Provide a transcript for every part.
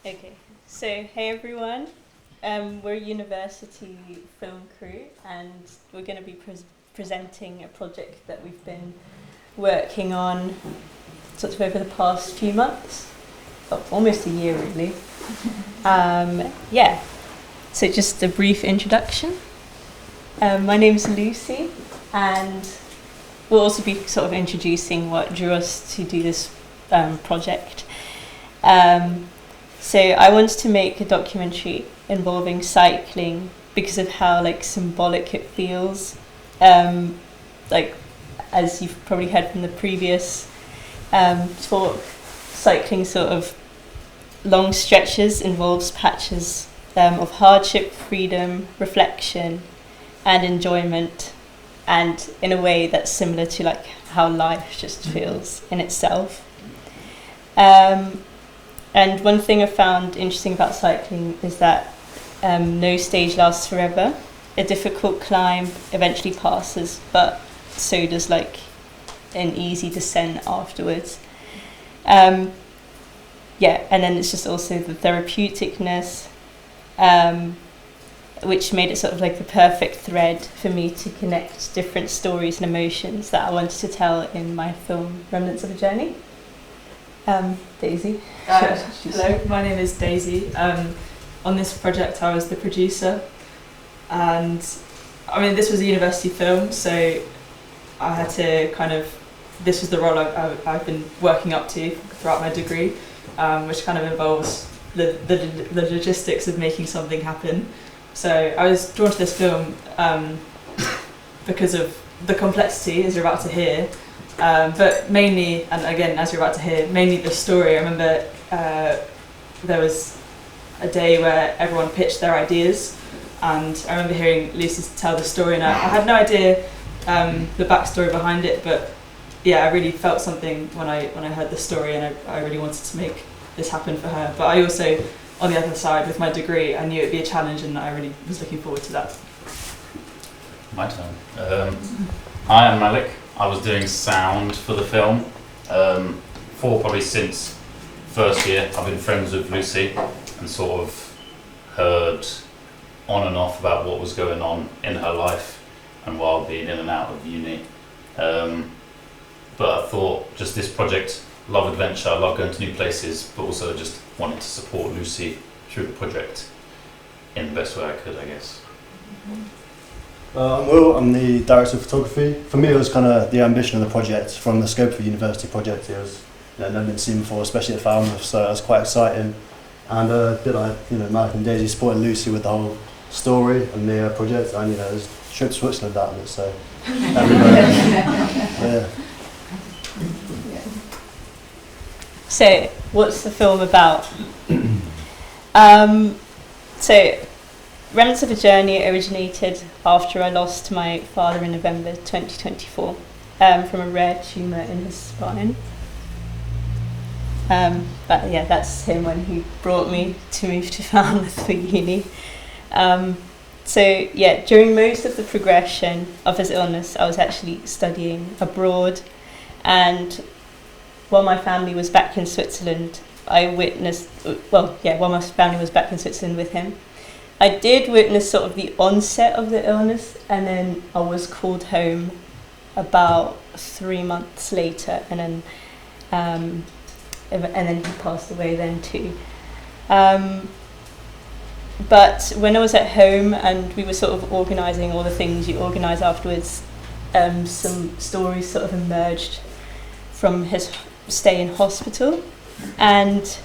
Okay, so hey everyone, we're a university film crew and we're going to be presenting a project that we've been working on sort of over the past few months, almost a year really. So just a brief introduction. My name's Lucy and we'll also be sort of introducing what drew us to do this project. So I wanted to make a documentary involving cycling because of how symbolic it feels. As you've probably heard from the previous talk, cycling sort of long stretches involves patches of hardship, freedom, reflection, and enjoyment, and in a way that's similar to how life just feels in itself. And one thing I found interesting about cycling is that no stage lasts forever. A difficult climb eventually passes, but so does an easy descent afterwards. And then it's just also the therapeuticness, which made it sort of the perfect thread for me to connect different stories and emotions that I wanted to tell in my film Remnants of a Journey. Daisy. Hello, my name is Daisy. On this project I was the producer, and this was a university film, so I had to this was the role I've been working up to throughout my degree, which kind of involves the logistics of making something happen. So I was drawn to this film because of the complexity, as you're about to hear, but mainly, and again as you're about to hear, mainly the story. I remember there was a day where everyone pitched their ideas, and I remember hearing Lucy tell the story, and I had no idea the backstory behind it, but yeah, I really felt something when I heard the story, and I really wanted to make this happen for her. But I also, on the other side, with my degree, I knew it'd be a challenge, and I really was looking forward to that. My turn. Hi, I'm Malik. I was doing sound for the film probably since first year. I've been friends with Lucy and sort of heard on and off about what was going on in her life and while being in and out of uni. But I thought just this project, love adventure, I love going to new places, but also just wanted to support Lucy through the project in the best way I could, I guess. I'm Will, I'm the director of photography. For me it was kind of the ambition of the project from the scope of a university project. It was never been seen before, especially at Falmouth, so it was quite exciting. And a bit like Malik and Daisy supporting Lucy with the whole story and the project, and there's a trip to Switzerland out of it, so yeah. So what's the film about? So Remnants of a Journey originated after I lost my father in November 2024 from a rare tumour in his spine. But yeah, that's him when he brought me to move to Falmouth for uni. So yeah, during most of the progression of his illness, I was actually studying abroad, and while my family was back in Switzerland, while my family was back in Switzerland with him, I did witness sort of the onset of the illness, and then I was called home about 3 months later, and then he passed away then too. But when I was at home and we were sort of organising all the things you organise afterwards, some stories sort of emerged from his stay in hospital, and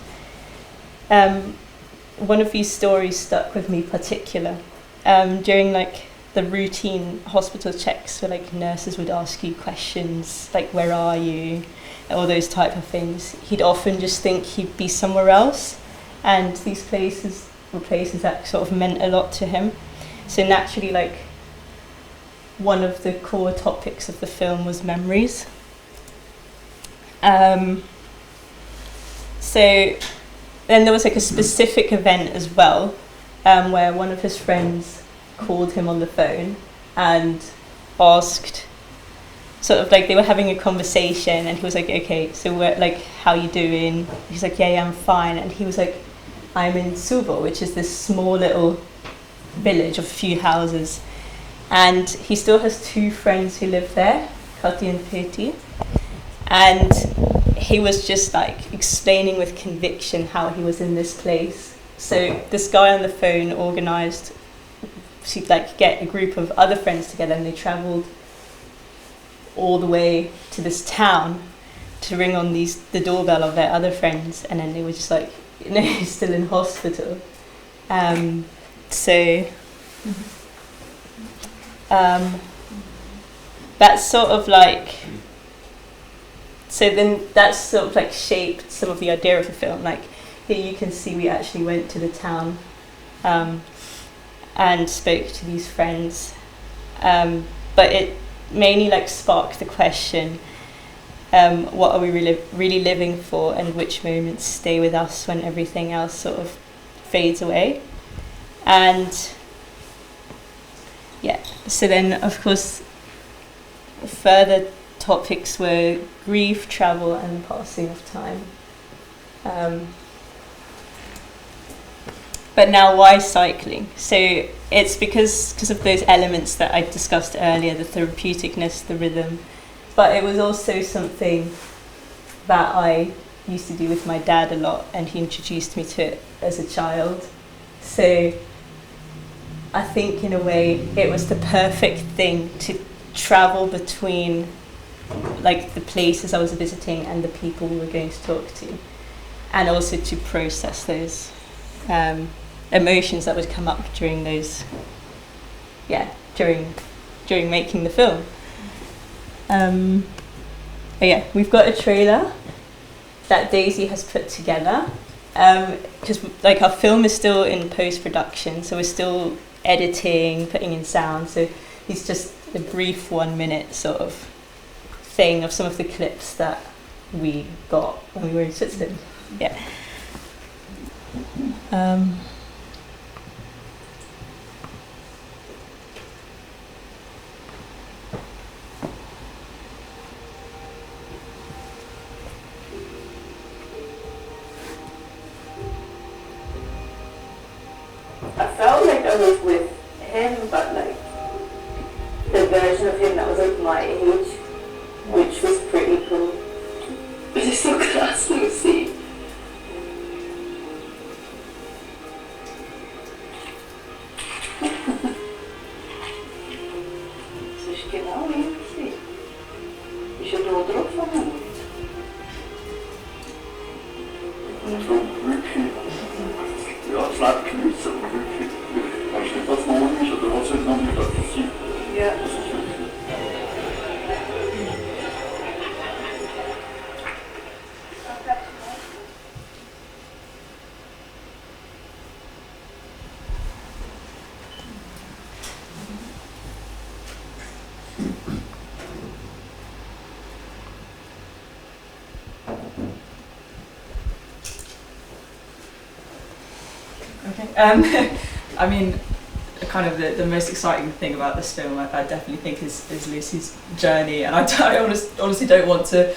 one of these stories stuck with me particular. During the routine hospital checks where nurses would ask you questions like where are you, all those type of things, he'd often just think he'd be somewhere else, and these places were places that sort of meant a lot to him. So naturally one of the core topics of the film was memories. So then there was a specific event as well, where one of his friends called him on the phone and asked sort of like they were having a conversation, and he was like, okay, so we're like, how you doing? He's like, yeah, I'm fine. And he was like, I'm in Tumour, which is this small little village of a few houses. And he still has 2 friends who live there, Kati and Fredy. And he was just like explaining with conviction how he was in this place. So this guy on the phone organised to like get a group of other friends together, and they travelled all the way to this town to ring on the doorbell of their other friends, and then they were just like, you know, still in hospital. That's sort of like, so then that's sort of like shaped some of the idea of the film. Like here you can see we actually went to the town and spoke to these friends, but it mainly like sparked the question, what are we really living for, and which moments stay with us when everything else sort of fades away. And yeah, so then of course further topics were grief, travel, and passing of time. But now, why cycling? So it's because of those elements that I discussed earlier, the therapeuticness, the rhythm, but it was also something that I used to do with my dad a lot, and he introduced me to it as a child. So I think in a way it was the perfect thing to travel between like the places I was visiting and the people we were going to talk to, and also to process those emotions that would come up during those, during making the film. But yeah, we've got a trailer that Daisy has put together, because like our film is still in post-production, so we're still editing, putting in sound, so it's just a brief 1 minute sort of thing of some of the clips that we got when we were in Switzerland. Yeah. I felt like I was with him, but like the version of him that was like my age, which was pretty cool. But it's so class, Lucy. Coś genau więcej. I się to odrobło. Ja, Flattknüsse und wirklich, weißt du, was noch ist, oder was soll noch nicht passieren? Ja. Das ist wirklich. Okay. I mean, kind of the most exciting thing about this film, I definitely think, is Lucy's journey, and I honestly don't want to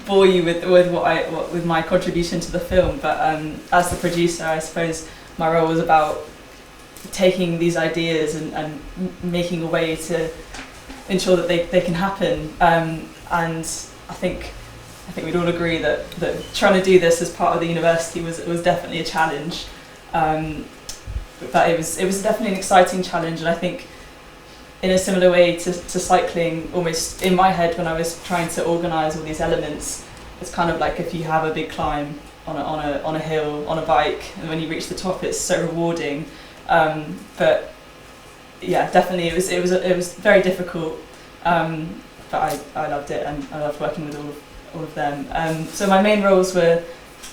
bore you with my contribution to the film, but as the producer, I suppose my role was about taking these ideas and making a way to ensure that they can happen, and I think we'd all agree that trying to do this as part of the university was definitely a challenge. But it was definitely an exciting challenge, and I think in a similar way to cycling, almost in my head when I was trying to organise all these elements, it's kind of like if you have a big climb on a hill on a bike, and when you reach the top it's so rewarding. But yeah, definitely it was very difficult, but I loved it, and I loved working with all of them. So my main roles were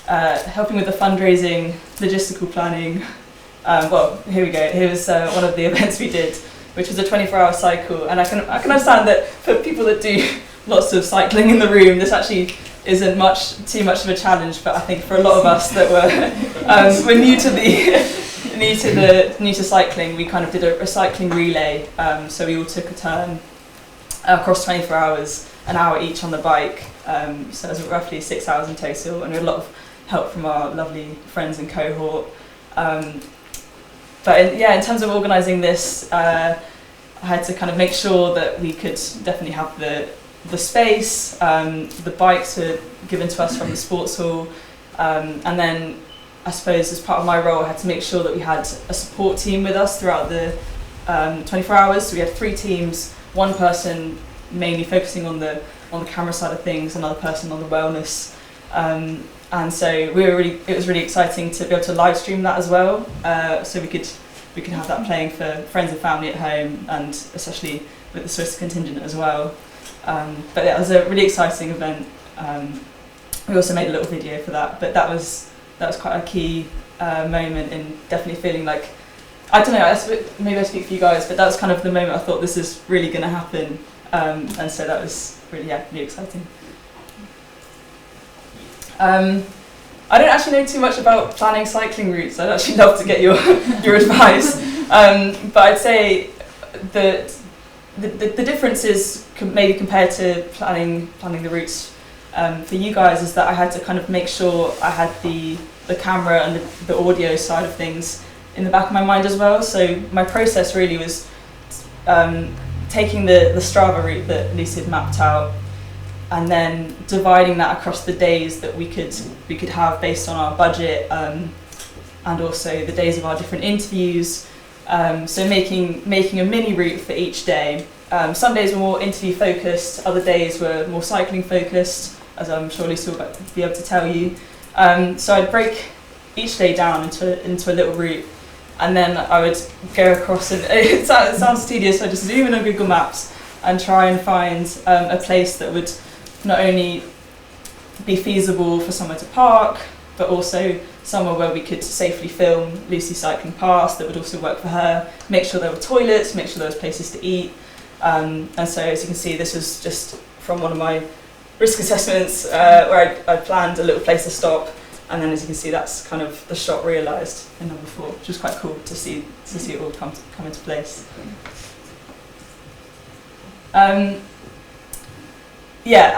helping with the fundraising, logistical planning. Well, here we go. Here was one of the events we did, which was a 24-hour cycle. And I can understand that for people that do lots of cycling in the room, this actually isn't too much of a challenge. But I think for a lot of us that were new to cycling, we kind of did a cycling relay. So we all took a turn across 24 hours, an hour each on the bike. So it was roughly 6 hours in total, and we had a lot of help from our lovely friends and cohort. In terms of organising this, I had to kind of make sure that we could definitely have the space. The bikes were given to us from the sports hall, and then I suppose as part of my role I had to make sure that we had a support team with us throughout the 24 hours. So we had 3 teams, one person mainly focusing on the camera side of things, another person on the wellness, and so it was really exciting to be able to live stream that as well, so we could have that playing for friends and family at home, and especially with the Swiss contingent as well. But yeah, it was a really exciting event. We also made a little video for that, but that was quite a key moment in definitely feeling like, I don't know, maybe I speak for you guys, but that was kind of the moment I thought this is really going to happen, and so that was really exciting. I don't actually know too much about planning cycling routes. I'd actually love to get your advice, but I'd say that the difference is maybe compared to planning the routes for you guys is that I had to kind of make sure I had the camera and the audio side of things in the back of my mind as well. So my process really was taking the Strava route that Lucy had mapped out, and then dividing that across the days that we could have based on our budget, and also the days of our different interviews. So making a mini route for each day. Some days were more interview focused, other days were more cycling focused, as I'm sure Lucy will be able to tell you. So I'd break each day down into a little route, and then I would go across, and it sounds tedious, so I just zoom in on Google Maps and try and find a place that would not only be feasible for somewhere to park, but also somewhere where we could safely film Lucy cycling past, that would also work for her, make sure there were toilets, make sure there was places to eat. And so as you can see, this was just from one of my risk assessments where I planned a little place to stop, and then as you can see, that's kind of the shot realised in number 4, which was quite cool to see it all come into place.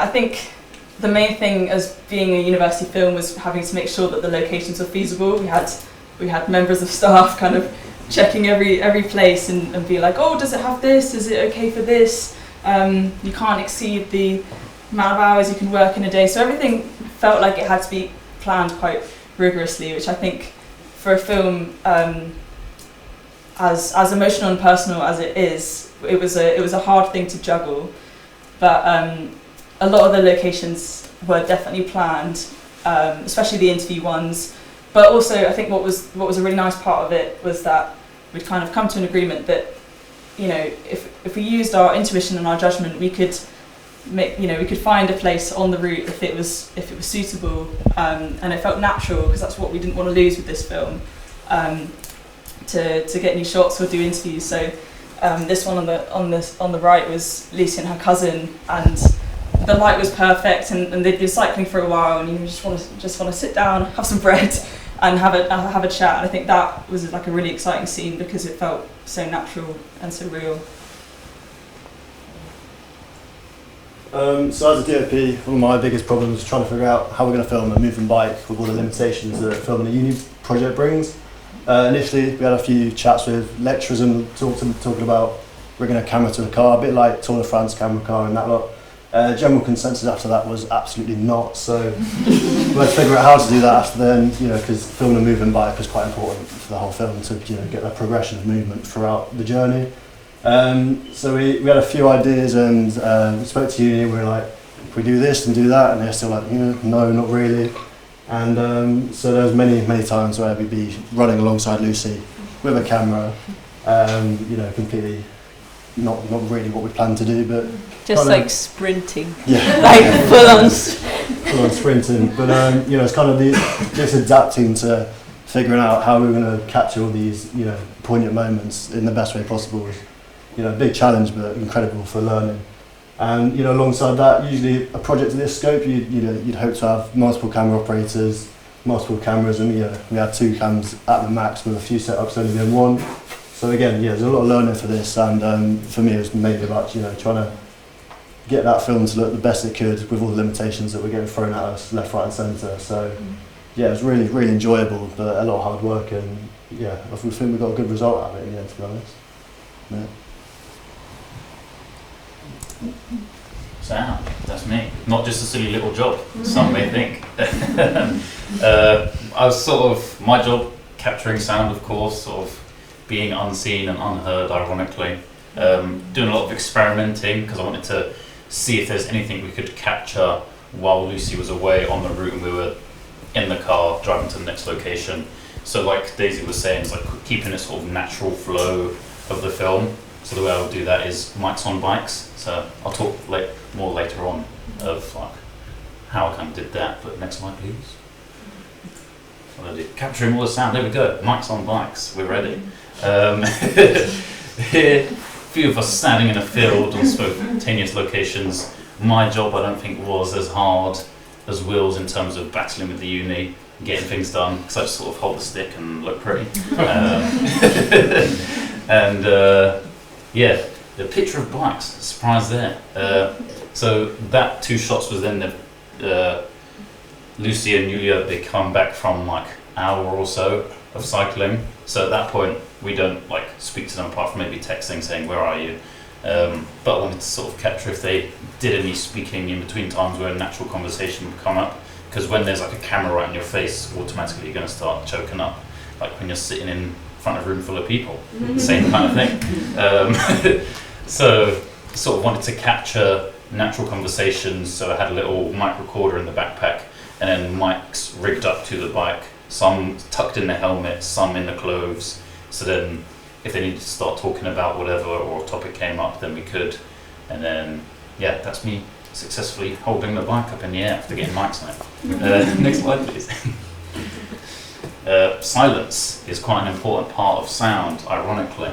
I think the main thing as being a university film was having to make sure that the locations were feasible. We had members of staff kind of checking every place and be like, oh, does it have this? Is it okay for this? You can't exceed the amount of hours you can work in a day. So everything felt like it had to be planned quite rigorously, which I think for a film as emotional and personal as it is, it was a hard thing to juggle. But a lot of the locations were definitely planned, especially the interview ones. But also, I think what was a really nice part of it was that we'd kind of come to an agreement that, if we used our intuition and our judgment, we could find a place on the route if it was suitable, and it felt natural, because that's what we didn't want to lose with this film, to get new shots or do interviews. So this one on the right was Lucy and her cousin, and the light was perfect, and they'd been cycling for a while, and you just want to sit down, have some bread, and have a chat. And I think that was like a really exciting scene because it felt so natural and so real. So as a DOP, one of my biggest problems was trying to figure out how we're going to film a moving bike with all the limitations that filming a uni project brings. Initially, we had a few chats with lecturers and talking about rigging a camera to a car, a bit like Tour de France camera car and that lot. General consensus after that was absolutely not, so we had to figure out how to do that after then, because filming a moving bike was quite important for the whole film to get that progression of movement throughout the journey. So we had a few ideas, and we spoke to uni, and we were like, if we do this and do that, and they're still like, no, not really. And so there was many times where we'd be running alongside Lucy with a camera, completely not really what we planned to do, but just like sprinting, like full on sprinting. But it's kind of just adapting to figuring out how we're going to capture all these poignant moments in the best way possible. Was, a big challenge, but incredible for learning. And alongside that, usually a project of this scope, you'd hope to have multiple camera operators, multiple cameras, and we had 2 cams at the max with a few setups only being 1. So again, there's a lot of learning for this, and for me it was mainly about trying to get that film to look the best it could with all the limitations that were getting thrown at us left, right and centre. So yeah, it was really, really enjoyable, but a lot of hard work, and yeah, I think we got a good result out of it in the end, to be honest. Yeah. Sound, that's me. Not just a silly little job, some may think. I was sort of, my job, capturing sound of course, sort of being unseen and unheard ironically. Doing a lot of experimenting because I wanted to see if there's anything we could capture while Lucy was away on the route and we were in the car driving to the next location. So like Daisy was saying, it's like keeping a sort of natural flow of the film. So the way I would do that is mics on bikes. So I'll talk more later on of like how I kind of did that. But next slide, please. What did I do? Capturing all the sound. There we go. Mics on bikes. We're ready. Here, a few of us standing in a field on spontaneous locations. My job, I don't think, was as hard as Will's in terms of battling with the uni, getting things done, because I just sort of hold the stick and look pretty. Yeah, the picture of bikes, surprise there. So that 2 shots was then Lucy and Julia, they come back from like an hour or so of cycling. So at that point, we don't like speak to them apart from maybe texting saying, where are you? But I wanted to sort of capture if they did any speaking in between times where a natural conversation would come up. Because when there's like a camera right in your face, automatically you're going to start choking up. Like when you're sitting in front of a room full of people, same kind of thing. So sort of wanted to capture natural conversations, so I had a little mic recorder in the backpack and then mics rigged up to the bike, some tucked in the helmet, some in the clothes, so then if they needed to start talking about whatever or a topic came up, then we could. And then yeah, that's me successfully holding the bike up in the air after getting mics on it. Next slide please. Silence is quite an important part of sound, ironically.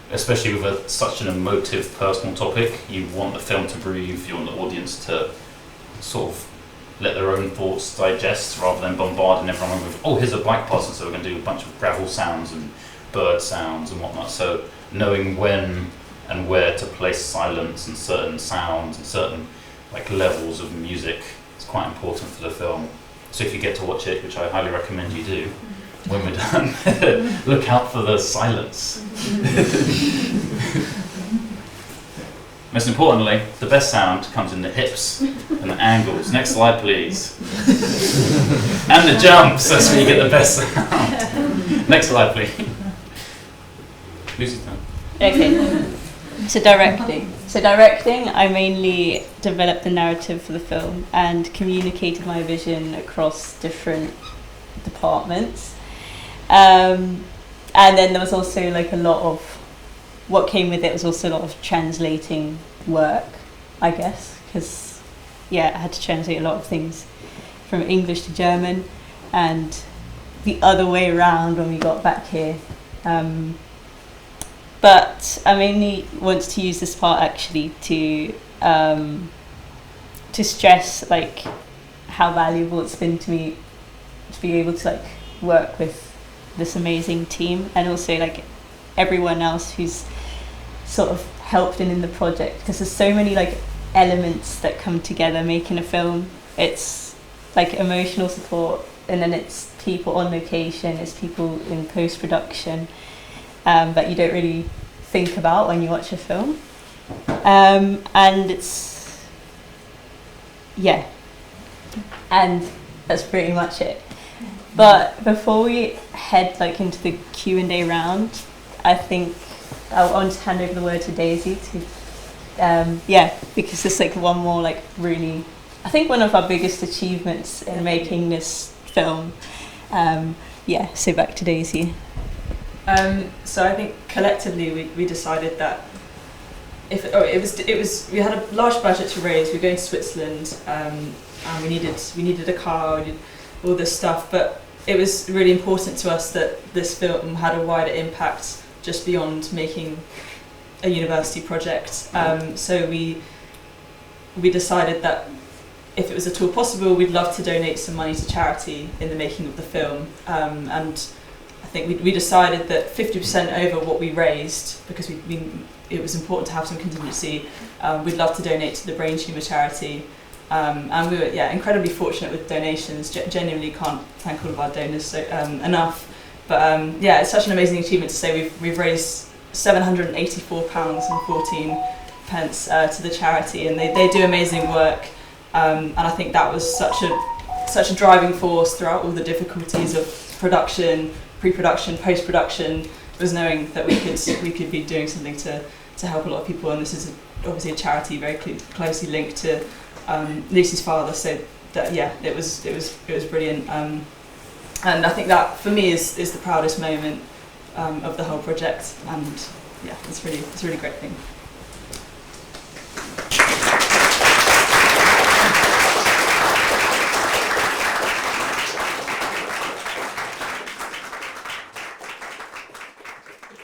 Especially with such an emotive, personal topic, you want the film to breathe, you want the audience to sort of let their own thoughts digest rather than bombarding everyone with, oh, here's a bike passing, so we're going to do a bunch of gravel sounds and bird sounds and whatnot. So knowing when and where to place silence and certain sounds and certain like levels of music is quite important for the film. So if you get to watch it, which I highly recommend you do, when we're done, look out for the silence. Most importantly, the best sound comes in the hips and the angles. Next slide, please. And the jumps, that's where you get the best sound. Next slide, please. Lucy's turn. Okay. So directing, I mainly developed the narrative for the film and communicated my vision across different departments. And then there was also like a lot of, what came with it was also a lot of translating work, I guess, because yeah, I had to translate a lot of things from English to German and the other way around when we got back here. But I mainly want to use this part actually to stress like how valuable it's been to me to be able to like work with this amazing team, and also like everyone else who's sort of helped in the project, because there's so many like elements that come together making a film. It's like emotional support, and then it's people on location, it's people in post-production that you don't really think about when you watch a film, and it's and that's pretty much it. But before we head like into the Q&A round, I think I want to hand over the word to Daisy to because it's like one more like really, I think one of our biggest achievements in making this film. So back to Daisy. So I think collectively we decided that we had a large budget to raise. We were going to Switzerland, and we needed a car, we needed all this stuff, but it was really important to us that this film had a wider impact just beyond making a university project. So we decided that if it was at all possible, we'd love to donate some money to charity in the making of the film. And I I think we decided that 50% over what we raised, because it was important to have some contingency. We'd love to donate to the brain tumour charity, and we were incredibly fortunate with donations. Genuinely can't thank all of our donors enough. But it's such an amazing achievement to say we've raised £784.14 to the charity, and they do amazing work. And I think that was such a driving force throughout all the difficulties of production, pre-production, post-production, was knowing that we could be doing something to help a lot of people. And this is obviously a charity very closely linked to Lucy's father. So that it was brilliant. And I think that for me is the proudest moment of the whole project. And it's a really great thing.